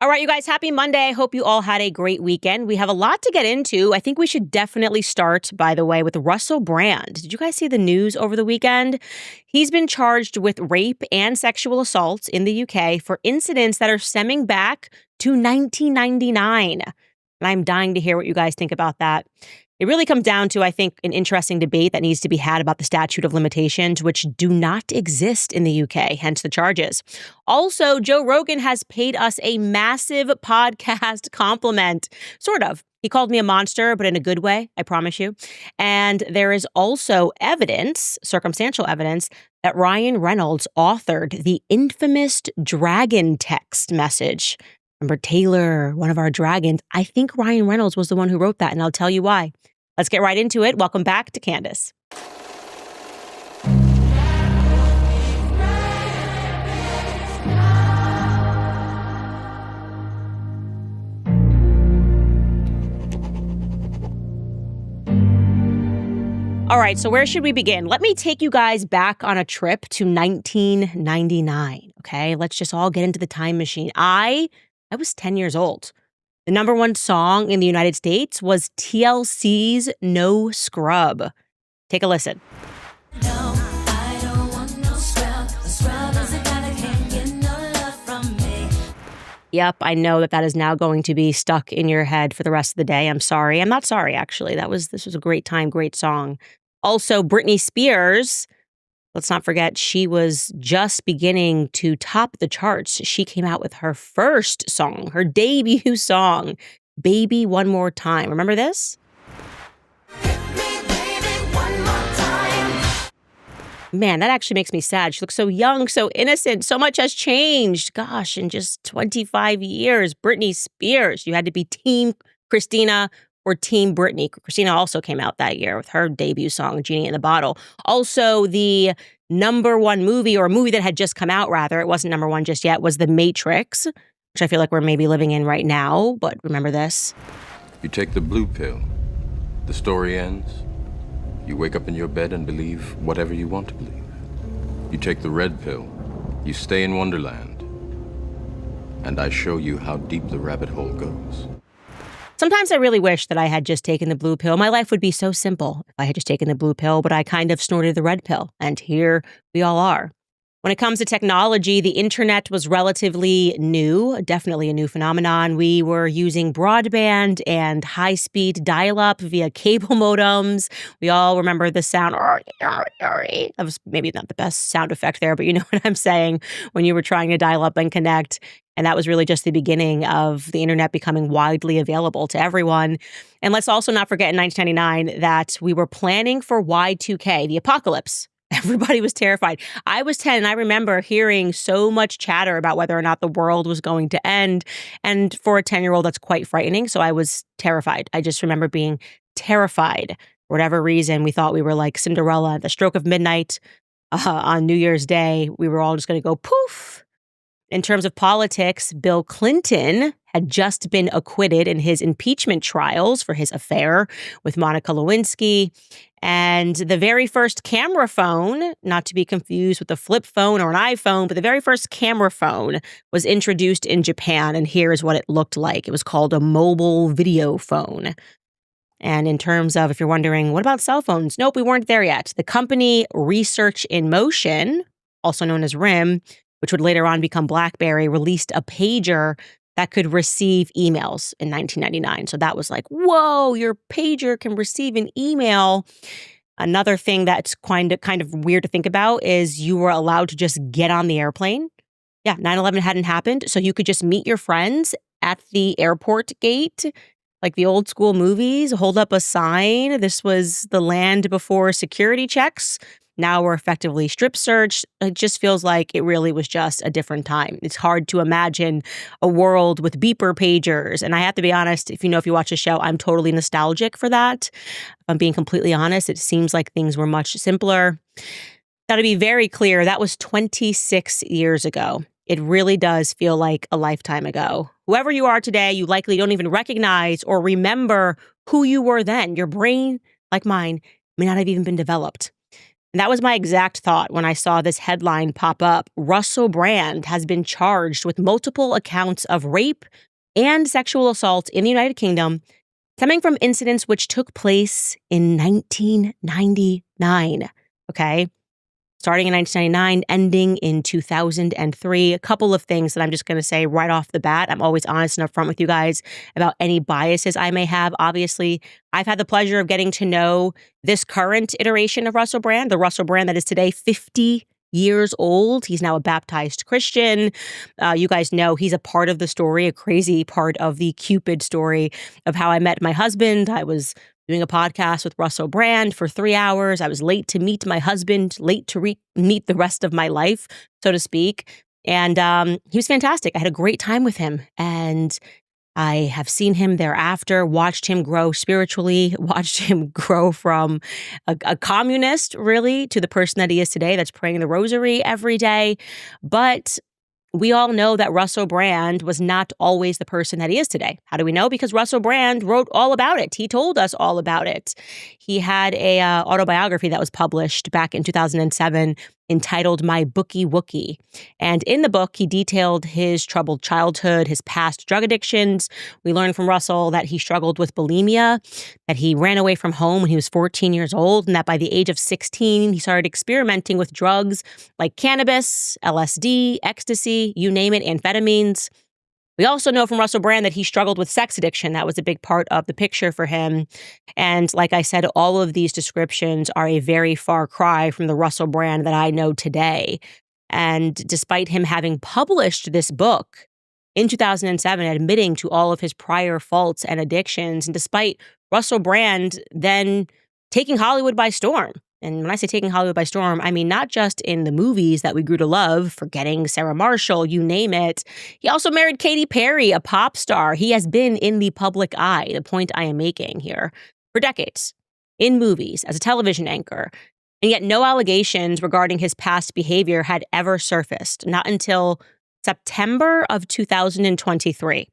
All right, you guys, happy Monday. Hope you all had a great weekend. We have a lot to get into. I think we should definitely start, by the way, with Russell Brand. Did you guys see the news over the weekend? He's been charged with rape and sexual assault in the UK for incidents that are stemming back to 1999. And I'm dying to hear what you guys think about that. It really comes down to, I think, an interesting debate that needs to be had about the statute of limitations, which do not exist in the UK, hence the charges. Also, Joe Rogan has paid us a massive podcast compliment, sort of. He called me a monster, but in a good way, I promise you. And there is also evidence, circumstantial evidence, that Ryan Reynolds authored the infamous dragon text message. Remember Taylor, one of our dragons? I think Ryan Reynolds was the one who wrote that, and I'll tell you why. Let's get right into it. Welcome back to Candace. All right, so where should we begin? Let me take you guys back on a trip to 1999, okay? Let's just all get into the time machine. I was 10 years old. The number one song in the United States was TLC's No Scrub. Take a listen. No, I don't want no scrub. A scrub is a guy that can't get no love from me. Yep, I know that is now going to be stuck in your head for the rest of the day. I'm sorry. I'm not sorry, actually. This was a great time, great song. Also, Britney Spears. Let's not forget, she was just beginning to top the charts. She came out with her first song, her debut song, Baby One More Time. Remember this? Hit me, baby, one more time. Man, that actually makes me sad. She looks so young, so innocent. So much has changed. Gosh, in just 25 years, Britney Spears. You had to be Team Christina or Team Britney. Christina also came out that year with her debut song, Genie in the Bottle. Also, the number one movie, or a movie that had just come out, rather, it wasn't number one just yet, was The Matrix, which I feel like we're maybe living in right now, but remember this. You take the blue pill. The story ends. You wake up in your bed and believe whatever you want to believe. You take the red pill. You stay in Wonderland. And I show you how deep the rabbit hole goes. Sometimes I really wish that I had just taken the blue pill. My life would be so simple if I had just taken the blue pill, but I kind of snorted the red pill. And here we all are. When it comes to technology, the internet was relatively new, definitely a new phenomenon. We were using broadband and high-speed dial-up via cable modems. We all remember the sound. That was maybe not the best sound effect there, but you know what I'm saying, when you were trying to dial up and connect. And that was really just the beginning of the internet becoming widely available to everyone. And let's also not forget in 1999 that we were planning for Y2K, the apocalypse. Everybody was terrified. I was 10 and I remember hearing so much chatter about whether or not the world was going to end. And for a 10-year-old, that's quite frightening. So I was terrified. I just remember being terrified. For whatever reason, we thought we were like Cinderella at the stroke of midnight on New Year's Day. We were all just going to go poof. In terms of politics, Bill Clinton had just been acquitted in his impeachment trials for his affair with Monica Lewinsky. And the very first camera phone, not to be confused with a flip phone or an iPhone, but the very first camera phone was introduced in Japan. And here's what it looked like. It was called a mobile video phone. And in terms of, if you're wondering, what about cell phones? Nope, we weren't there yet. The company Research in Motion, also known as RIM, which would later on become BlackBerry, released a pager that could receive emails in 1999. So that was like, whoa, your pager can receive an email. Another thing that's kind of weird to think about is you were allowed to just get on the airplane. Yeah, 9/11 hadn't happened, so you could just meet your friends at the airport gate, like the old school movies, hold up a sign. This was the land before security checks. Now we're effectively strip searched. It just feels like it really was just a different time. It's hard to imagine a world with beeper pagers. And I have to be honest, if you watch the show, I'm totally nostalgic for that. If I'm being completely honest, it seems like things were much simpler. Now, to be very clear, that was 26 years ago. It really does feel like a lifetime ago. Whoever you are today, you likely don't even recognize or remember who you were then. Your brain, like mine, may not have even been developed. And that was my exact thought when I saw this headline pop up. Russell Brand has been charged with multiple accounts of rape and sexual assault in the United Kingdom, stemming from incidents which took place in 1999. Okay. Starting in 1999, ending in 2003. A couple of things that I'm just going to say right off the bat. I'm always honest and upfront with you guys about any biases I may have. Obviously, I've had the pleasure of getting to know this current iteration of Russell Brand, the Russell Brand that is today 50 years old. He's now a baptized Christian. You guys know he's a part of the story, a crazy part of the Cupid story of how I met my husband. I was doing a podcast with Russell Brand for 3 hours. I was late to meet my husband, late to meet the rest of my life, so to speak. And he was fantastic. I had a great time with him. And I have seen him thereafter, watched him grow spiritually, watched him grow from a communist, really, to the person that he is today that's praying the rosary every day. But we all know that Russell Brand was not always the person that he is today. How do we know? Because Russell Brand wrote all about it. He told us all about it. He had a autobiography that was published back in 2007 entitled My Bookie Wookie. And in the book, he detailed his troubled childhood, his past drug addictions. We learned from Russell that he struggled with bulimia, that he ran away from home when he was 14 years old, and that by the age of 16, he started experimenting with drugs like cannabis, LSD, ecstasy, you name it, amphetamines. We also know from Russell Brand that he struggled with sex addiction. That was a big part of the picture for him. And like I said, all of these descriptions are a very far cry from the Russell Brand that I know today. And despite him having published this book in 2007, admitting to all of his prior faults and addictions, and despite Russell Brand then taking Hollywood by storm. And when I say taking Hollywood by storm, I mean not just in the movies that we grew to love, Forgetting Sarah Marshall, you name it. He also married Katy Perry, a pop star. He has been in the public eye, the point I am making here, for decades, in movies, as a television anchor. And yet no allegations regarding his past behavior had ever surfaced, not until September of 2023.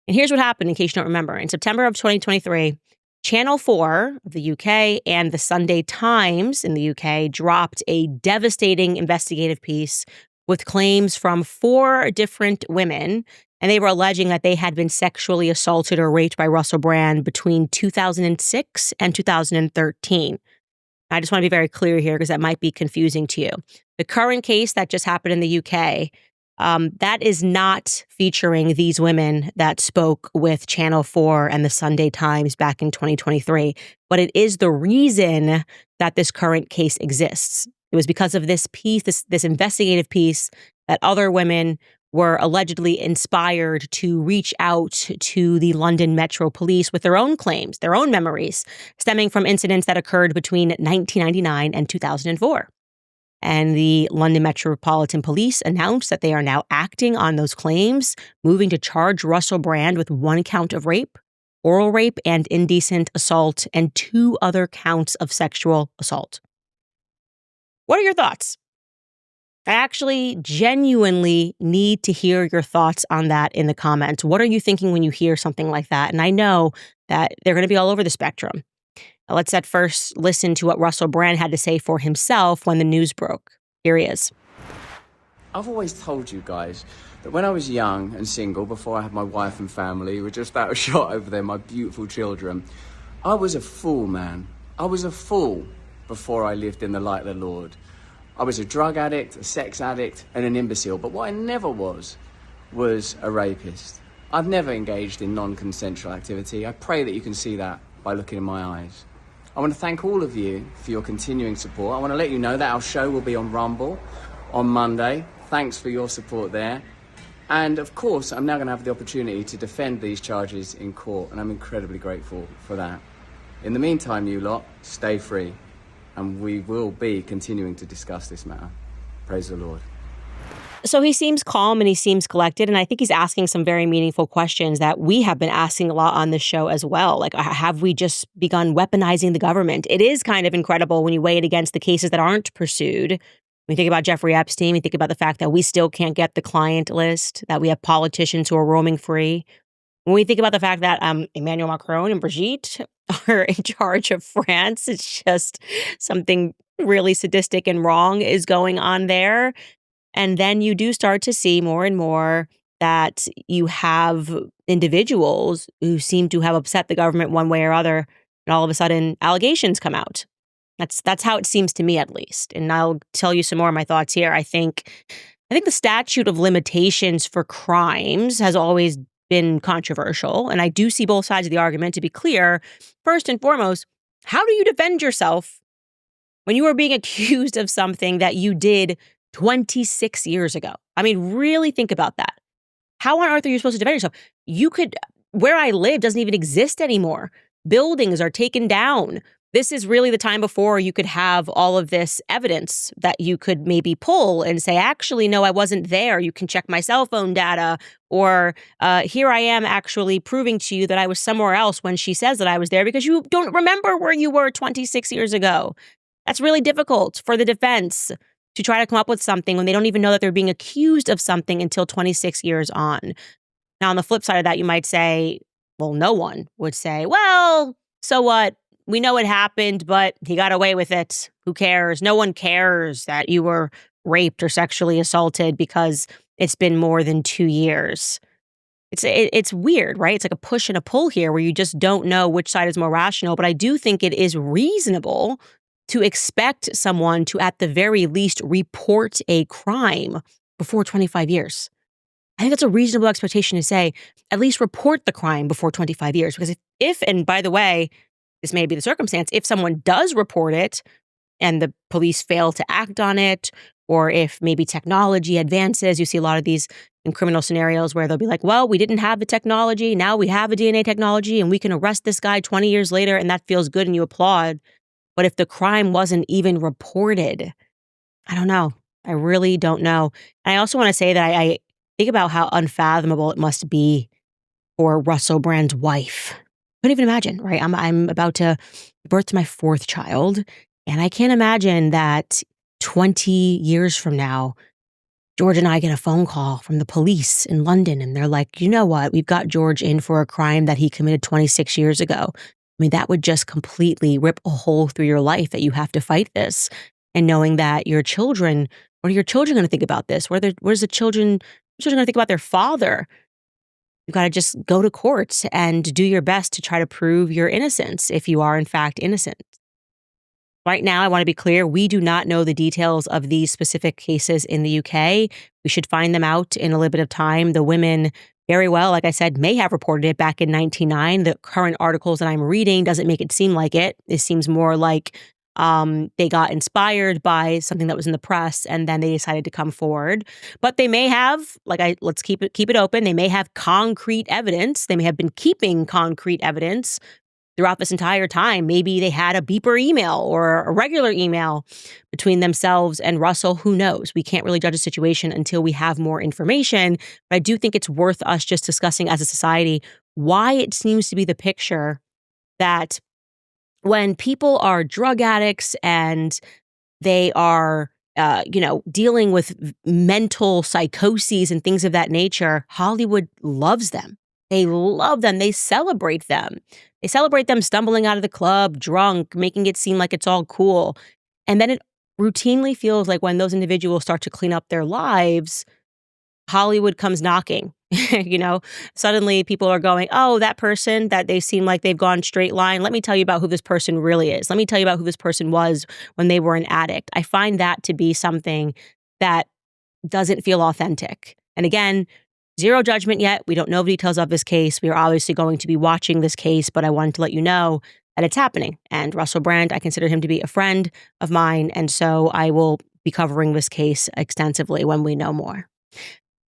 And here's what happened, in case you don't remember. In September of 2023, Channel 4 of the UK and the Sunday Times in the UK dropped a devastating investigative piece with claims from 4 different women, and they were alleging that they had been sexually assaulted or raped by Russell Brand between 2006 and 2013. I just want to be very clear here because that might be confusing to you. The current case that just happened in the UK, that is not featuring these women that spoke with Channel 4 and the Sunday Times back in 2023, but it is the reason that this current case exists. It was because of this piece, this investigative piece, that other women were allegedly inspired to reach out to the London Metro Police with their own claims, their own memories, stemming from incidents that occurred between 1999 and 2004. And the London Metropolitan Police announced that they are now acting on those claims, moving to charge Russell Brand with 1 count of rape, oral rape, and indecent assault, and 2 other counts of sexual assault. What are your thoughts? I actually genuinely need to hear your thoughts on that in the comments. What are you thinking when you hear something like that? And I know that they're going to be all over the spectrum. Let's at first listen to what Russell Brand had to say for himself when the news broke. Here he is. I've always told you guys that when I was young and single, before I had my wife and family, who were just out of shot over there, my beautiful children, I was a fool, man. I was a fool before I lived in the light of the Lord. I was a drug addict, a sex addict, and an imbecile. But what I never was a rapist. I've never engaged in non-consensual activity. I pray that you can see that by looking in my eyes. I want to thank all of you for your continuing support. I want to let you know that our show will be on Rumble on Monday. Thanks for your support there. And of course, I'm now going to have the opportunity to defend these charges in court, and I'm incredibly grateful for that. In the meantime, you lot, stay free, and we will be continuing to discuss this matter. Praise the Lord. So he seems calm and he seems collected, and I think he's asking some very meaningful questions that we have been asking a lot on this show as well. Like, have we just begun weaponizing the government? It is kind of incredible when you weigh it against the cases that aren't pursued. When you think about Jeffrey Epstein, we think about the fact that we still can't get the client list, that we have politicians who are roaming free. When we think about the fact that Emmanuel Macron and Brigitte are in charge of France, it's just something really sadistic and wrong is going on there. And then you do start to see more and more that you have individuals who seem to have upset the government one way or other, and all of a sudden allegations come out. That's how it seems to me, at least. And I'll tell you some more of my thoughts here. I think the statute of limitations for crimes has always been controversial, and I do see both sides of the argument. To be clear, first and foremost, how do you defend yourself when you are being accused of something that you did 26 years ago? I mean, really think about that. How on earth are you supposed to defend yourself? Where I live doesn't even exist anymore. Buildings are taken down. This is really the time before you could have all of this evidence that you could maybe pull and say, actually, no, I wasn't there. You can check my cell phone data, or here I am actually proving to you that I was somewhere else when she says that I was there, because you don't remember where you were 26 years ago. That's really difficult for the defense to try to come up with something when they don't even know that they're being accused of something until 26 years on. Now, on the flip side of that, you might say, well, no one would say, well, so what? We know it happened, but he got away with it. Who cares? No one cares that you were raped or sexually assaulted because it's been more than 2 years. It's weird, right? It's like a push and a pull here where you just don't know which side is more rational. But I do think it is reasonable to expect someone to, at the very least, report a crime before 25 years. I think that's a reasonable expectation to say, at least report the crime before 25 years. Because and by the way, this may be the circumstance, if someone does report it and the police fail to act on it, or if maybe technology advances, you see a lot of these in criminal scenarios where they'll be like, well, we didn't have the technology, now we have a DNA technology and we can arrest this guy 20 years later, and that feels good and you applaud. But if the crime wasn't even reported, I don't know. I really don't know. And I also want to say that I think about how unfathomable it must be for Russell Brand's wife. Couldn't even imagine, right? I'm about to give birth to my 4th child, and I can't imagine that 20 years from now, George and I get a phone call from the police in London, and they're like, you know what? We've got George in for a crime that he committed 26 years ago. I mean, that would just completely rip a hole through your life, that you have to fight this. And knowing that your children, what are your children going to think about this? Where's the children going to think about their father? You've got to just go to court and do your best to try to prove your innocence if you are in fact innocent. Right now, I want to be clear, we do not know the details of these specific cases in the UK. We should find them out in a little bit of time. The women very well, like I said, may have reported it back in 1999. The current articles that I'm reading doesn't make it seem like it. It seems more like they got inspired by something that was in the press, and then they decided to come forward. But they may have, let's keep it open. They may have concrete evidence. They may have been keeping concrete evidence throughout this entire time. Maybe they had a beeper email or a regular email between themselves and Russell. Who knows? We can't really judge a situation until we have more information. But I do think it's worth us just discussing as a society why it seems to be the picture that when people are drug addicts and they are, dealing with mental psychoses and things of that nature, Hollywood loves them. They love them. They celebrate them. They celebrate them stumbling out of the club, drunk, making it seem like it's all cool. And then it routinely feels like when those individuals start to clean up their lives, Hollywood comes knocking. Suddenly people are going, oh, that person that they seem like they've gone straight line. Let me tell you about who this person really is. Let me tell you about who this person was when they were an addict. I find that to be something that doesn't feel authentic. And again, zero judgment yet. We don't know the details of this case. We are obviously going to be watching this case, but I wanted to let you know that it's happening. And Russell Brand, I consider him to be a friend of mine. And so I will be covering this case extensively when we know more.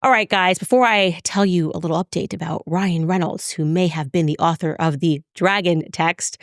All right, guys, before I tell you a little update about Ryan Reynolds, who may have been the author of the Dragon text,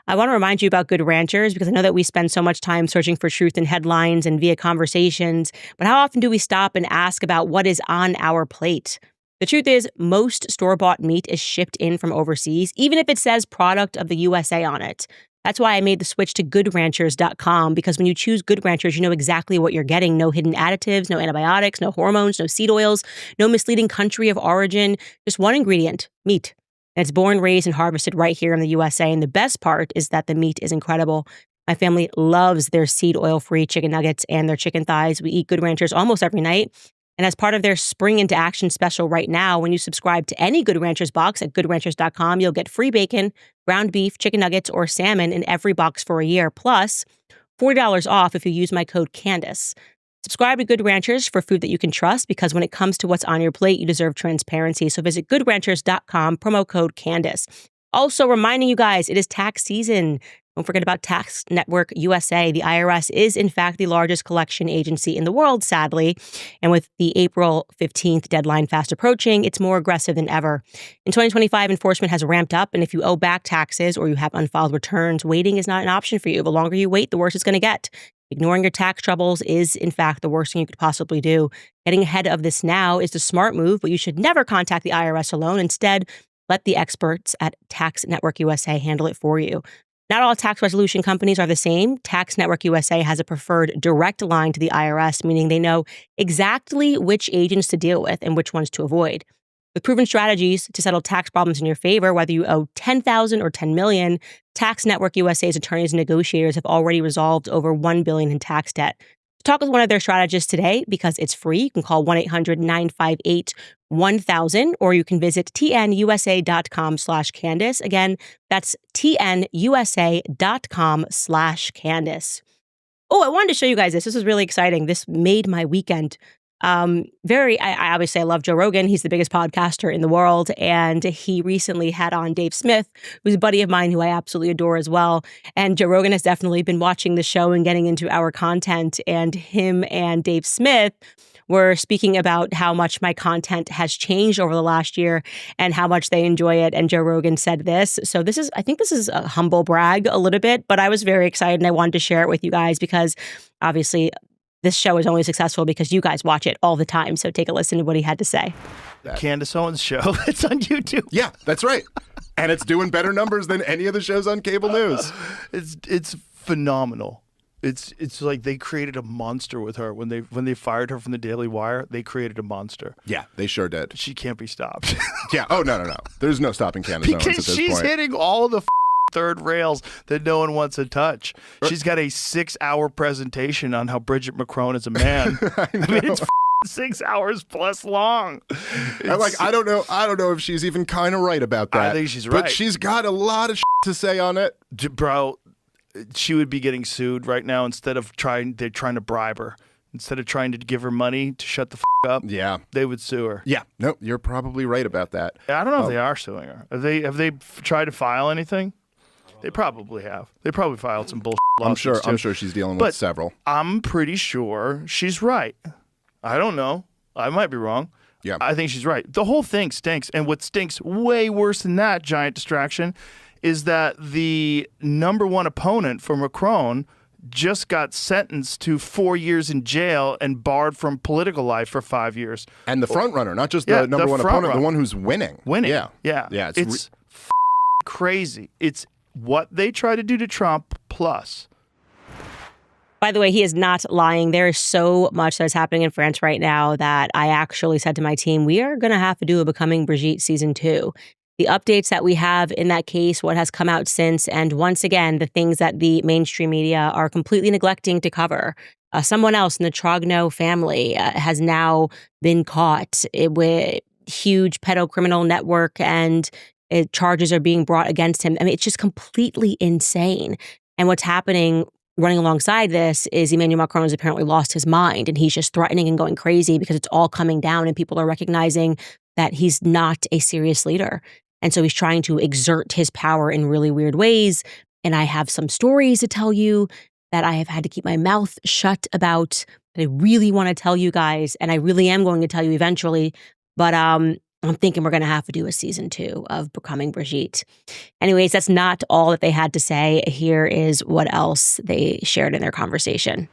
I want to remind you about Good Ranchers, because I know that we spend so much time searching for truth in headlines and via conversations, but how often do we stop and ask about what is on our plate? The truth is, most store-bought meat is shipped in from overseas, even if it says product of the USA on it. That's why I made the switch to GoodRanchers.com, because when you choose Good Ranchers, you know exactly what you're getting. No hidden additives, no antibiotics, no hormones, no seed oils, no misleading country of origin, just one ingredient, meat. And it's born, raised, and harvested right here in the USA. And the best part is that the meat is incredible. My family loves their seed oil-free chicken nuggets and their chicken thighs. We eat Good Ranchers almost every night. And as part of their Spring into Action special right now, when you subscribe to any Good Ranchers box at goodranchers.com, you'll get free bacon, ground beef, chicken nuggets, or salmon in every box for a year, plus $40 off if you use my code Candace. Subscribe to Good Ranchers for food that you can trust, because when it comes to what's on your plate, you deserve transparency. So visit goodranchers.com, promo code Candace. Also reminding you guys, it is tax season. Don't forget about Tax Network USA. The IRS is, in fact, the largest collection agency in the world, sadly. And with the April 15th deadline fast approaching, it's more aggressive than ever. In 2025, enforcement has ramped up, and if you owe back taxes or you have unfiled returns, waiting is not an option for you. The longer you wait, the worse it's going to get. Ignoring your tax troubles is, in fact, the worst thing you could possibly do. Getting ahead of this now is the smart move, but you should never contact the IRS alone. Instead, let the experts at Tax Network USA handle it for you. Not all tax resolution companies are the same. Tax Network USA has a preferred direct line to the IRS, meaning they know exactly which agents to deal with and which ones to avoid. With proven strategies to settle tax problems in your favor, whether you owe $10,000 or $10 million, Tax Network USA's attorneys and negotiators have already resolved over $1 billion in tax debt. Talk with one of their strategists today because it's free. You can call 1-800-958-1000, or you can visit tnusa.com/Candace. Again, that's tnusa.com/Candace. Oh, I wanted to show you guys this. This was really exciting. This made my weekend. I obviously I love Joe Rogan. He's the biggest podcaster in the world. And he recently had on Dave Smith, who's a buddy of mine who I absolutely adore as well. And Joe Rogan has definitely been watching the show and getting into our content. And him and Dave Smith were speaking about how much my content has changed over the last year and how much they enjoy it. And Joe Rogan said this. So I think this is a humble brag a little bit, but I was very excited and I wanted to share it with you guys because obviously this show is only successful because you guys watch it all the time. So take a listen to what he had to say. Candace Owens show. It's on YouTube. Yeah, that's right. And it's doing better numbers than any of the shows on cable news. It's phenomenal. It's like they created a monster with her when they fired her from the Daily Wire. They created a monster. Yeah, they sure did. She can't be stopped. Yeah. Oh no. There's no stopping Candace Owens at Because this she's point. hitting all the third rails that no one wants to touch. She's got a 6-hour presentation on how Bridget McCrone is a man. I mean, it's 6 hours plus long. I don't know if she's even kind of right about that. I think she's right. But she's got a lot of to say on it. Bro, she would be getting sued right now they're trying to bribe her. Instead of trying to give her money to shut the up, yeah, they would sue her. Yeah, no, you're probably right about that. I don't know if they are suing her. Have they tried to file anything? They probably have. They probably filed some bullshit lawsuits I'm sure she's dealing with several. I'm pretty sure she's right. I don't know. I might be wrong. Yeah. I think she's right. The whole thing stinks. And what stinks way worse than that giant distraction is that the number one opponent for Macron just got sentenced to 4 years in jail and barred from political life for 5 years. And the front runner, not just the number one opponent, the one who's winning. Yeah. It's crazy. It's what they try to do to Trump plus. By the way, he is not lying. There is so much that is happening in France right now that I actually said to my team, we are going to have to do a Becoming Brigitte season 2. The updates that we have in that case, what has come out since, and once again, the things that the mainstream media are completely neglecting to cover. Someone else in the Trogno family has now been caught with huge pedocriminal network and charges are being brought against him. I mean, it's just completely insane. And what's happening running alongside this is Emmanuel Macron has apparently lost his mind and he's just threatening and going crazy because it's all coming down and people are recognizing that he's not a serious leader. And so he's trying to exert his power in really weird ways. And I have some stories to tell you that I have had to keep my mouth shut about that I really want to tell you guys. And I really am going to tell you eventually. But I'm thinking we're going to have to do a season 2 of Becoming Brigitte. Anyways, that's not all that they had to say. Here is what else they shared in their conversation.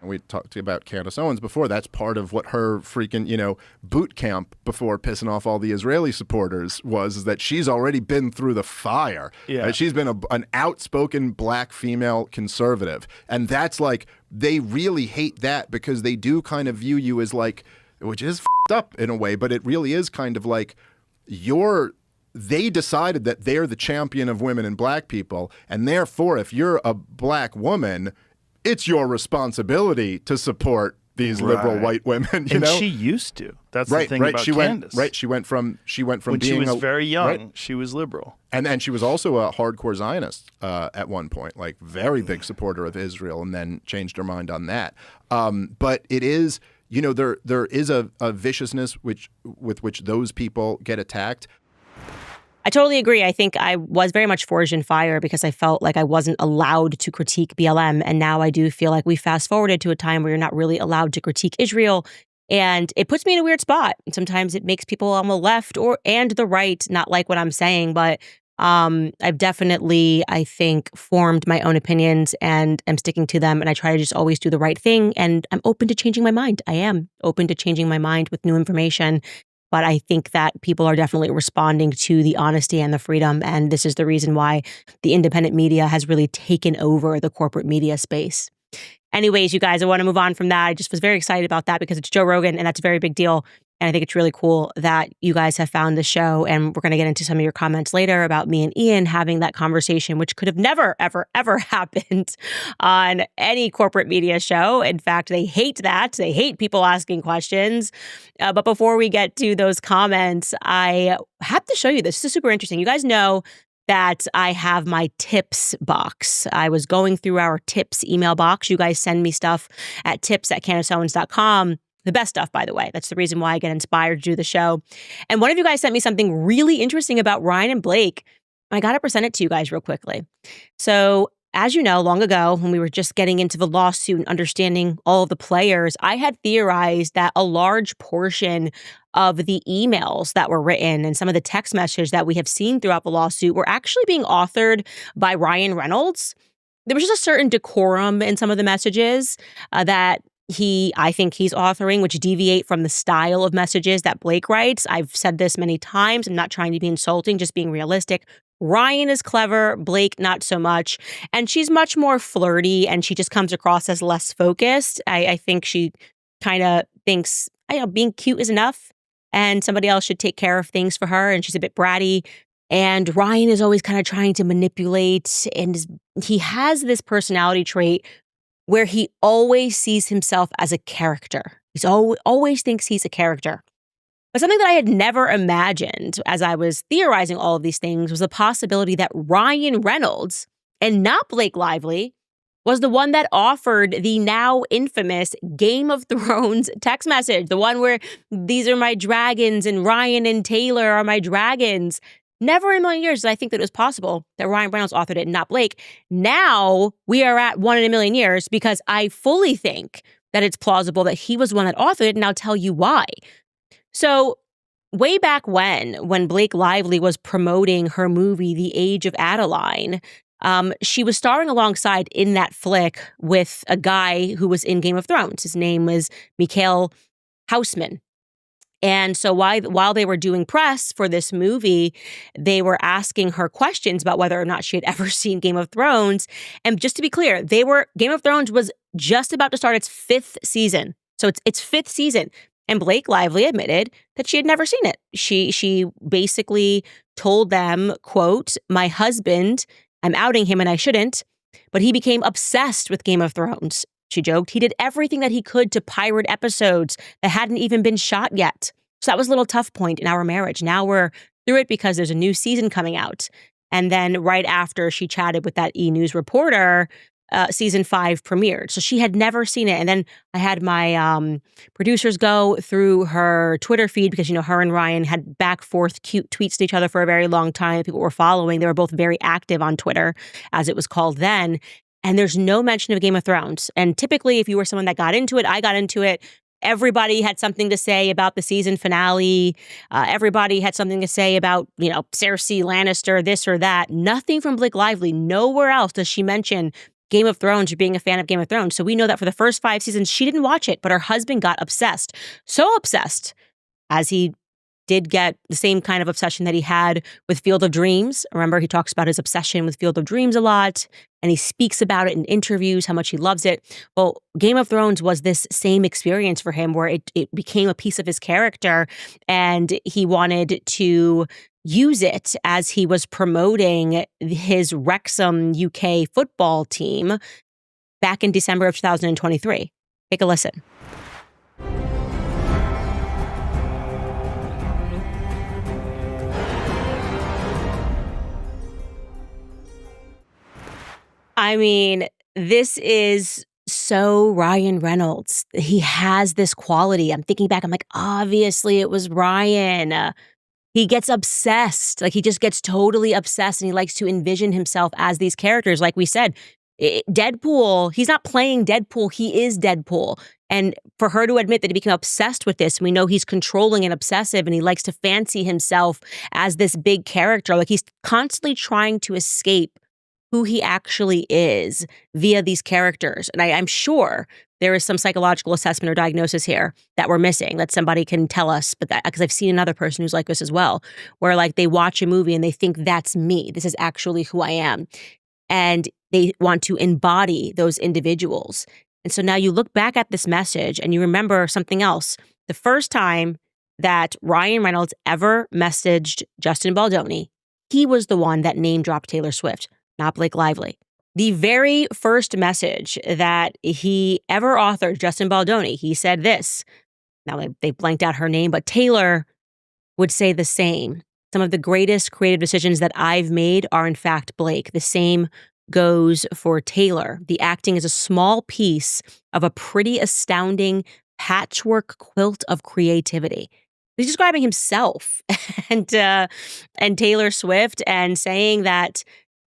We talked about Candace Owens before. That's part of what her freaking, boot camp before pissing off all the Israeli supporters was, is that she's already been through the fire. Yeah. Right? She's been an outspoken black female conservative. And that's like, they really hate that because they do kind of view you as like, which is f***ed up in a way, but it really is kind of like you're they decided that they're the champion of women and black people, and therefore, if you're a black woman, it's your responsibility to support these liberal white women. You and know, she used to. That's the thing about she Candace. She went from when being she was very young. She was liberal, and she was also a hardcore Zionist at one point, like very big supporter of Israel, and then changed her mind on that. But it is, you know, there is a viciousness with which those people get attacked. I totally agree. I think I was very much forged in fire because I felt like I wasn't allowed to critique BLM. And now I do feel like we fast forwarded to a time where you're not really allowed to critique Israel. And it puts me in a weird spot. Sometimes it makes people on the left and the right not like what I'm saying. But I've definitely, I think, formed my own opinions and am sticking to them. And I try to just always do the right thing. And I'm open to changing my mind. I am open to changing my mind with new information. But I think that people are definitely responding to the honesty and the freedom. And this is the reason why the independent media has really taken over the corporate media space. Anyways, you guys, I want to move on from that. I just was very excited about that because it's Joe Rogan and that's a very big deal. And I think it's really cool that you guys have found the show. And we're going to get into some of your comments later about me and Ian having that conversation, which could have never, ever, ever happened on any corporate media show. In fact, they hate that. They hate people asking questions. But before we get to those comments, I have to show you this. This is super interesting. You guys know that I have my tips box. I was going through our tips email box. You guys send me stuff at tips@CandaceOwens.com. The best stuff, by the way. That's the reason why I get inspired to do the show. And one of you guys sent me something really interesting about Ryan and Blake. I got to present it to you guys real quickly. So, as you know, long ago, when we were just getting into the lawsuit and understanding all of the players, I had theorized that a large portion of the emails that were written and some of the text messages that we have seen throughout the lawsuit were actually being authored by Ryan Reynolds. There was just a certain decorum in some of the messages that I think he's authoring, which deviate from the style of messages that Blake writes. I've said this many times. I'm not trying to be insulting, just being realistic. Ryan is clever, Blake not so much. And she's much more flirty and she just comes across as less focused. I think she kind of thinks, being cute is enough and somebody else should take care of things for her. And she's a bit bratty. And Ryan is always kind of trying to manipulate. And he has this personality trait where he always sees himself as a character. He's always thinks he's a character. But something that I had never imagined as I was theorizing all of these things was the possibility that Ryan Reynolds, and not Blake Lively, was the one that offered the now infamous Game of Thrones text message, the one where these are my dragons and Ryan and Taylor are my dragons. Never in a million years did I think that it was possible that Ryan Reynolds authored it and not Blake. Now we are at 1 in a million years because I fully think that it's plausible that he was the one that authored it, and I'll tell you why. So way back when Blake Lively was promoting her movie, The Age of Adeline, she was starring alongside in that flick with a guy who was in Game of Thrones. His name was Mikhail Hausman. And so while they were doing press for this movie, they were asking her questions about whether or not she had ever seen Game of Thrones. And just to be clear, Game of Thrones was just about to start its 5th season. So it's 5th season. And Blake Lively admitted that she had never seen it. She basically told them, quote, "My husband, I'm outing him and I shouldn't, but he became obsessed with Game of Thrones." She joked, "He did everything that he could to pirate episodes that hadn't even been shot yet." So that was a little tough point in our marriage. Now we're through it because there's a new season coming out. And then right after she chatted with that E! News reporter, season 5 premiered. So she had never seen it. And then I had my producers go through her Twitter feed because, her and Ryan had back forth cute tweets to each other for a very long time. People were following. They were both very active on Twitter, as it was called then. And there's no mention of Game of Thrones. And typically, if you were someone that got into it, I got into it. Everybody had something to say about the season finale. Everybody had something to say about, Cersei Lannister, this or that. Nothing from Blake Lively. Nowhere else does she mention Game of Thrones or being a fan of Game of Thrones. So we know that for the first 5 seasons, she didn't watch it, but her husband got obsessed. So obsessed, as he did get the same kind of obsession that he had with Field of Dreams. Remember, he talks about his obsession with Field of Dreams a lot, and he speaks about it in interviews, how much he loves it. Well, Game of Thrones was this same experience for him where it became a piece of his character, and he wanted to use it as he was promoting his Wrexham UK football team back in December of 2023. Take a listen. I mean, this is so Ryan Reynolds. He has this quality. I'm thinking back, I'm like, obviously it was Ryan. He gets obsessed. Like, he just gets totally obsessed, and he likes to envision himself as these characters. Like we said, Deadpool, he's not playing Deadpool, he is Deadpool. And for her to admit that he became obsessed with this, we know he's controlling and obsessive, and he likes to fancy himself as this big character. Like, he's constantly trying to escape who he actually is via these characters. And I'm sure there is some psychological assessment or diagnosis here that we're missing that somebody can tell us, but because I've seen another person who's like this as well, where like they watch a movie and they think that's me. This is actually who I am. And they want to embody those individuals. And so now you look back at this message and you remember something else. The first time that Ryan Reynolds ever messaged Justin Baldoni, he was the one that name dropped Taylor Swift, not Blake Lively. The very first message that he ever authored, Justin Baldoni, he said this. Now they blanked out her name, but Taylor would say the same. Some of the greatest creative decisions that I've made are in fact Blake. The same goes for Taylor. The acting is a small piece of a pretty astounding patchwork quilt of creativity. He's describing himself and Taylor Swift and saying that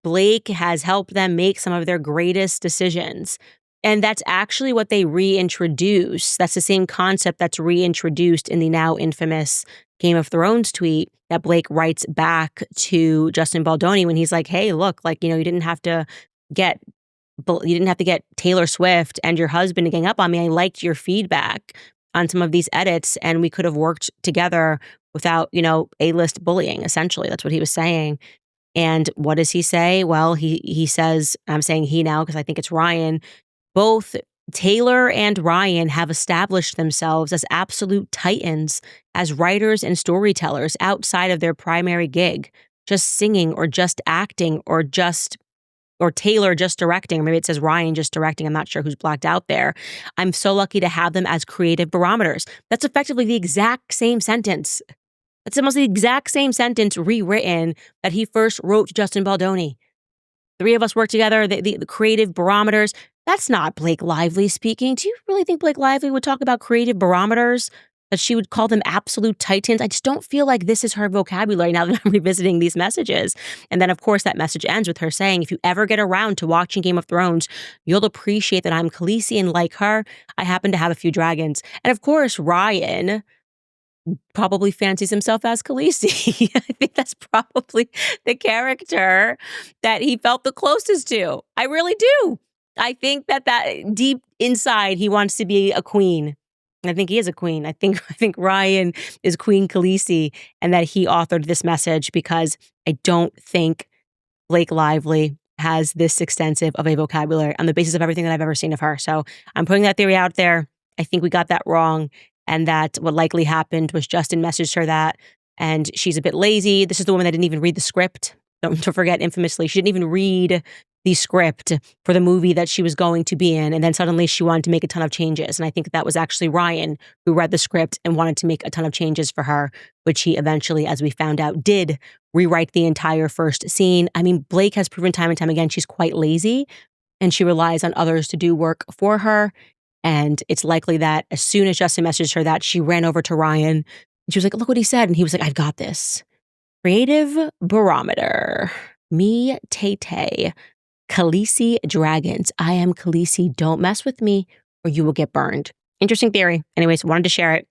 Blake has helped them make some of their greatest decisions. And that's actually what they reintroduce. That's the same concept that's reintroduced in the now infamous Game of Thrones tweet that Blake writes back to Justin Baldoni when he's like, hey, look, like, you know, you didn't have to get Taylor Swift and your husband to gang up on me. I liked your feedback on some of these edits, and we could have worked together without, you know, A-list bullying, essentially. That's what he was saying. And what does he say? Well, he says, I'm saying he now because I think it's Ryan, both Taylor and Ryan have established themselves as absolute titans, as writers and storytellers outside of their primary gig, just singing or just acting or Taylor just directing, or maybe it says Ryan just directing. I'm not sure who's blacked out there. I'm so lucky to have them as creative barometers. That's effectively the exact same sentence. That's almost the exact same sentence rewritten that he first wrote to Justin Baldoni. Three of us work together, the creative barometers. That's not Blake Lively speaking. Do you really think Blake Lively would talk about creative barometers? That she would call them absolute titans? I just don't feel like this is her vocabulary now that I'm revisiting these messages. And then, of course, that message ends with her saying, if you ever get around to watching Game of Thrones, you'll appreciate that I'm Khaleesi, and like her, I happen to have a few dragons. And of course, Ryan probably fancies himself as Khaleesi. I think that's probably the character that he felt the closest to. I really do. I think that deep inside, he wants to be a queen. I think he is a queen. I think Ryan is Queen Khaleesi, and that he authored this message because I don't think Blake Lively has this extensive of a vocabulary on the basis of everything that I've ever seen of her. So I'm putting that theory out there. I think we got that wrong, and that what likely happened was Justin messaged her that, and she's a bit lazy. This is the woman that didn't even read the script. Don't forget, infamously, she didn't even read the script for the movie that she was going to be in. And then suddenly she wanted to make a ton of changes. And I think that was actually Ryan who read the script and wanted to make a ton of changes for her, which he eventually, as we found out, did rewrite the entire first scene. I mean, Blake has proven time and time again she's quite lazy, and she relies on others to do work for her. And it's likely that as soon as Justin messaged her that, she ran over to Ryan and she was like, look what he said. And he was like, I've got this. Creative barometer. Me, Tay. Khaleesi dragons. I am Khaleesi. Don't mess with me or you will get burned. Interesting theory. Anyways, wanted to share it.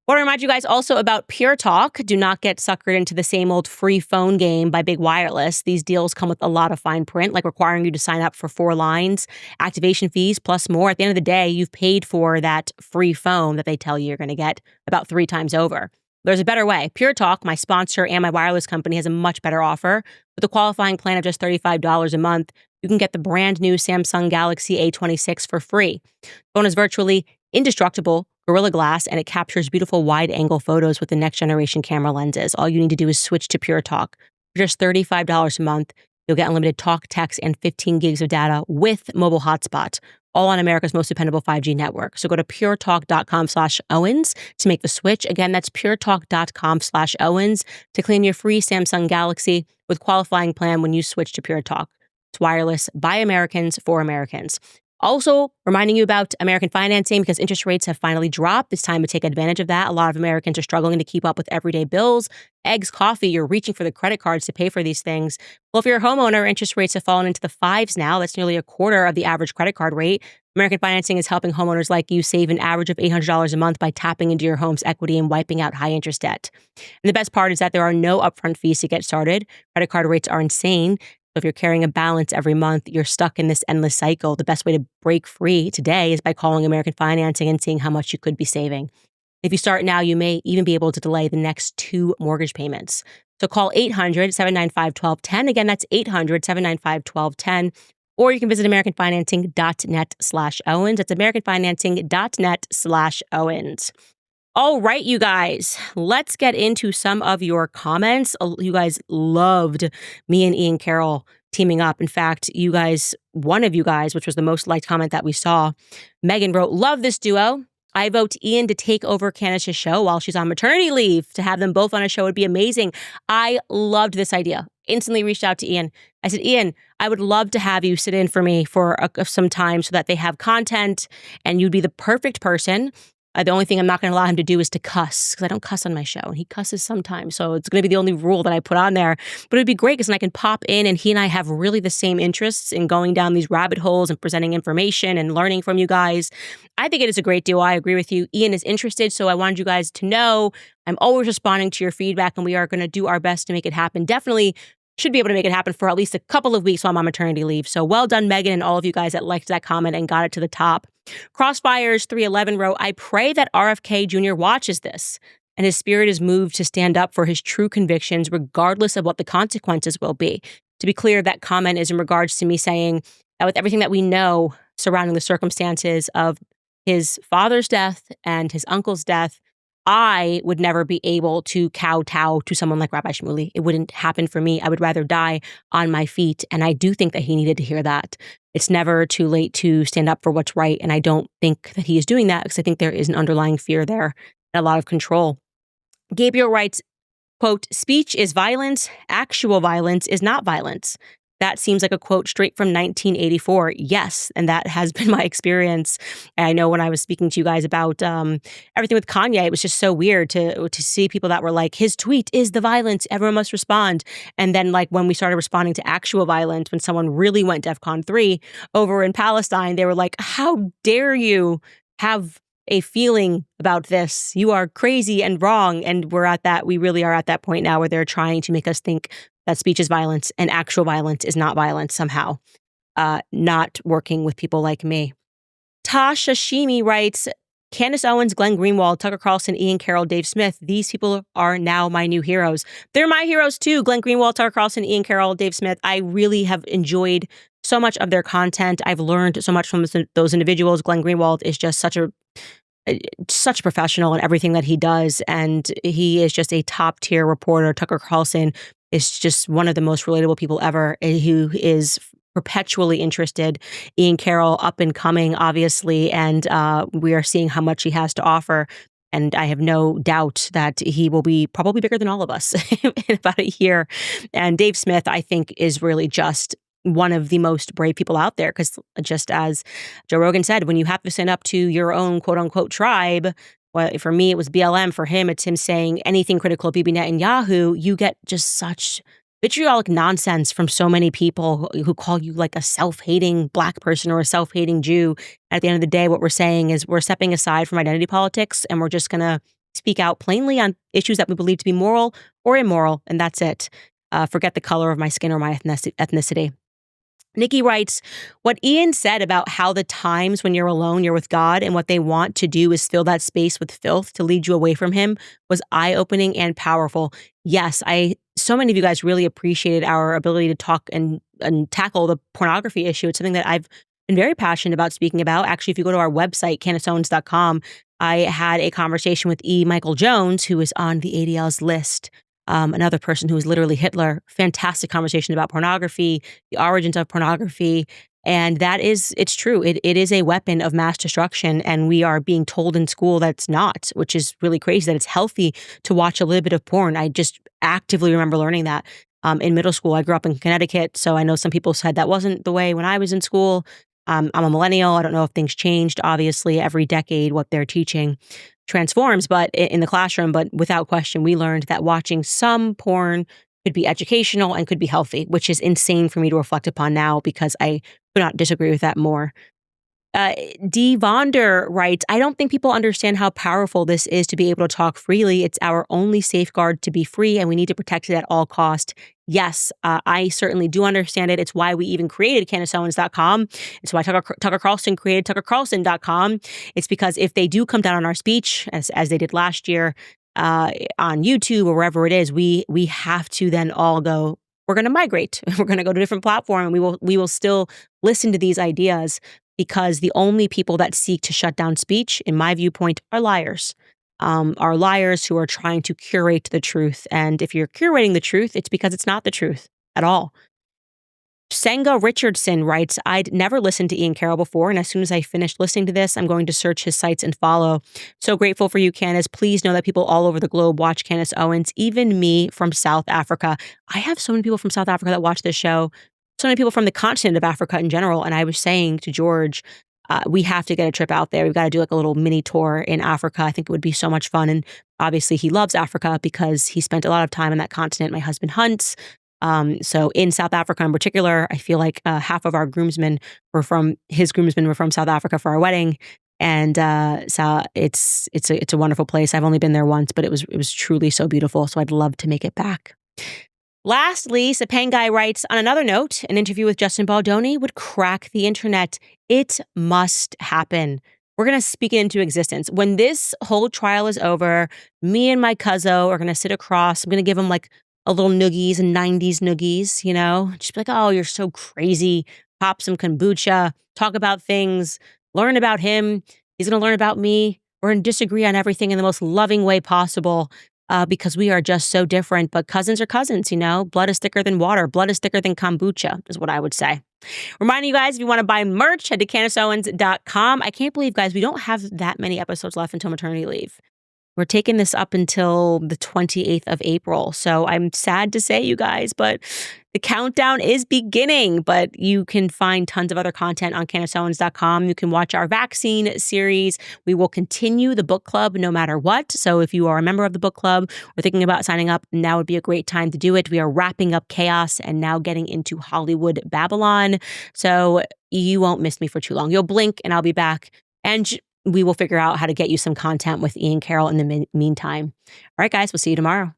Want to remind you guys also about Pure Talk. Do not get suckered into the same old free phone game by Big Wireless. These deals come with a lot of fine print, like requiring you to sign up for 4 lines, activation fees, plus more. At the end of the day, you've paid for that free phone that they tell you you're going to get about 3 times over. There's a better way. Pure Talk, my sponsor and my wireless company, has a much better offer. With a qualifying plan of just $35 a month, you can get the brand new Samsung Galaxy A26 for free. The phone is virtually indestructible, Gorilla Glass, and it captures beautiful wide-angle photos with the next-generation camera lenses. All you need to do is switch to Pure Talk. For just $35 a month, you'll get unlimited talk, text, and 15 gigs of data with mobile hotspot, all on America's most dependable 5G network. So go to puretalk.com/Owens to make the switch. Again, that's puretalk.com/Owens to claim your free Samsung Galaxy with qualifying plan when you switch to Pure Talk. It's wireless by Americans for Americans. Also, reminding you about American financing because interest rates have finally dropped. It's time to take advantage of that. A lot of Americans are struggling to keep up with everyday bills. Eggs, coffee, you're reaching for the credit cards to pay for these things. Well, if you're a homeowner, interest rates have fallen into the fives now. That's nearly a quarter of the average credit card rate. American financing is helping homeowners like you save an average of $800 a month by tapping into your home's equity and wiping out high interest debt. And the best part is that there are no upfront fees to get started. Credit card rates are insane. So if you're carrying a balance every month, you're stuck in this endless cycle. The best way to break free today is by calling American Financing and seeing how much you could be saving. If you start now, you may even be able to delay the next 2 mortgage payments. So call 800-795-1210. Again, that's 800-795-1210. Or you can visit americanfinancing.net/Owens. That's americanfinancing.net/Owens. All right, you guys, let's get into some of your comments. You guys loved me and Ian Carroll teaming up. In fact, one of you guys, which was the most liked comment that we saw, Megan wrote, "Love this duo. I vote Ian to take over Candace's show while she's on maternity leave. To have them both on a show would be amazing." I loved this idea. Instantly reached out to Ian. I said, "Ian, I would love to have you sit in for me for some time so that they have content and you'd be the perfect person. The only thing I'm not going to allow him to do is to cuss because I don't cuss on my show and he cusses sometimes. So it's going to be the only rule that I put on there. But it'd be great because I can pop in and he and I have really the same interests in going down these rabbit holes and presenting information and learning from you guys. I think it is a great duo. I agree with you. Ian is interested. So I wanted you guys to know I'm always responding to your feedback and we are going to do our best to make it happen. Definitely should be able to make it happen for at least a couple of weeks while I'm on maternity leave. So well done, Megan, and all of you guys that liked that comment and got it to the top. Crossfires 311 wrote, "I pray that RFK Jr. watches this and his spirit is moved to stand up for his true convictions regardless of what the consequences will be." To be clear, that comment is in regards to me saying that with everything that we know surrounding the circumstances of his father's death and his uncle's death, I would never be able to kowtow to someone like Rabbi Shmuley. It wouldn't happen for me. I would rather die on my feet. And I do think that he needed to hear that. It's never too late to stand up for what's right. And I don't think that he is doing that because I think there is an underlying fear there and a lot of control. Gabriel writes, quote, "Speech is violence. Actual violence is not violence." That seems like a quote straight from 1984. Yes, and that has been my experience. And I know when I was speaking to you guys about everything with Kanye, it was just so weird to see people that were like, his tweet is the violence, everyone must respond. And then like when we started responding to actual violence, when someone really went DEFCON 3 over in Palestine, they were like, how dare you have a feeling about this? You are crazy and wrong. And we really are at that point now where they're trying to make us think that speech is violence and actual violence is not violence somehow. Not working with people like me. Tasha Shimi writes, "Candace Owens, Glenn Greenwald, Tucker Carlson, Ian Carroll, Dave Smith. These people are now my new heroes." They're my heroes too. Glenn Greenwald, Tucker Carlson, Ian Carroll, Dave Smith. I really have enjoyed so much of their content. I've learned so much from those individuals. Glenn Greenwald is just such a professional in everything that he does. And he is just a top tier reporter. Tucker Carlson is just one of the most relatable people ever, who is perpetually interested. Ian Carroll, up and coming, obviously, and we are seeing how much he has to offer. And I have no doubt that he will be probably bigger than all of us in about a year. And Dave Smith, I think, is really just one of the most brave people out there, because just as Joe Rogan said, when you have to stand up to your own quote unquote tribe, well, for me, it was BLM. For him, it's him saying anything critical of Bibi Netanyahu. You get just such vitriolic nonsense from so many people who call you like a self-hating Black person or a self-hating Jew. At the end of the day, what we're saying is we're stepping aside from identity politics and we're just going to speak out plainly on issues that we believe to be moral or immoral, and that's it. Forget the color of my skin or my ethnicity. Nikki writes, what Ian said about how the times when you're alone, you're with God, and what they want to do is fill that space with filth to lead you away from him was eye-opening and powerful. Yes, so many of you guys really appreciated our ability to talk and tackle the pornography issue. It's something that I've been very passionate about speaking about. Actually, if you go to our website, CandaceOwens.com, I had a conversation with E. Michael Jones, who is on the ADL's list. Another person who is literally Hitler. Fantastic conversation about pornography, the origins of pornography. And it's true. It is a weapon of mass destruction. And we are being told in school that it's not, which is really crazy, that it's healthy to watch a little bit of porn. I just actively remember learning that in middle school. I grew up in Connecticut, so I know some people said that wasn't the way when I was in school. I'm a millennial. I don't know if things changed. Obviously, every decade, what they're teaching transforms, but in the classroom. But without question, we learned that watching some porn could be educational and could be healthy, which is insane for me to reflect upon now because I could not disagree with that more. D. Vonder writes, I don't think people understand how powerful this is to be able to talk freely. It's our only safeguard to be free, and we need to protect it at all cost. Yes, I certainly do understand it. It's why we even created CandaceOwens.com. It's why Tucker Carlson created TuckerCarlson.com. It's because if they do come down on our speech, as they did last year on YouTube or wherever it is, we have to then all go, we're going to migrate. We're going to go to a different platform, and we will still listen to these ideas, because the only people that seek to shut down speech, in my viewpoint, are liars. Are liars who are trying to curate the truth. And if you're curating the truth, it's because it's not the truth at all. Senga Richardson writes, I'd never listened to Ian Carroll before, and as soon as I finished listening to this, I'm going to search his sites and follow. So grateful for you, Candace. Please know that people all over the globe watch Candace Owens, even me from South Africa. I have so many people from South Africa that watch this show, so many people from the continent of Africa in general. And I was saying to George, we have to get a trip out there. We've got to do like a little mini tour in Africa. I think it would be so much fun. And obviously he loves Africa because he spent a lot of time on that continent. My husband hunts. So in South Africa in particular, I feel like half of our groomsmen were from South Africa for our wedding. And so it's a wonderful place. I've only been there once, but it was truly so beautiful. So I'd love to make it back. Lastly, Sapangai writes, on another note, an interview with Justin Baldoni would crack the internet. It must happen. We're going to speak it into existence. When this whole trial is over, me and my cousin are going to sit across. I'm going to give him like a little noogies and 90s noogies, just be like, oh, you're so crazy. Pop some kombucha, talk about things, learn about him. He's going to learn about me. We're going to disagree on everything in the most loving way possible. Because we are just so different. But cousins are cousins, Blood is thicker than water. Blood is thicker than kombucha, is what I would say. Reminding you guys, if you want to buy merch, head to CandaceOwens.com. I can't believe, guys, we don't have that many episodes left until maternity leave. We're taking this up until the 28th of April. So I'm sad to say, you guys, but the countdown is beginning. But you can find tons of other content on CandaceOwens.com. You can watch our vaccine series. We will continue the book club no matter what. So if you are a member of the book club or thinking about signing up, now would be a great time to do it. We are wrapping up Chaos and now getting into Hollywood Babylon. So you won't miss me for too long. You'll blink and I'll be back. And we will figure out how to get you some content with Ian Carroll in the meantime. All right, guys, we'll see you tomorrow.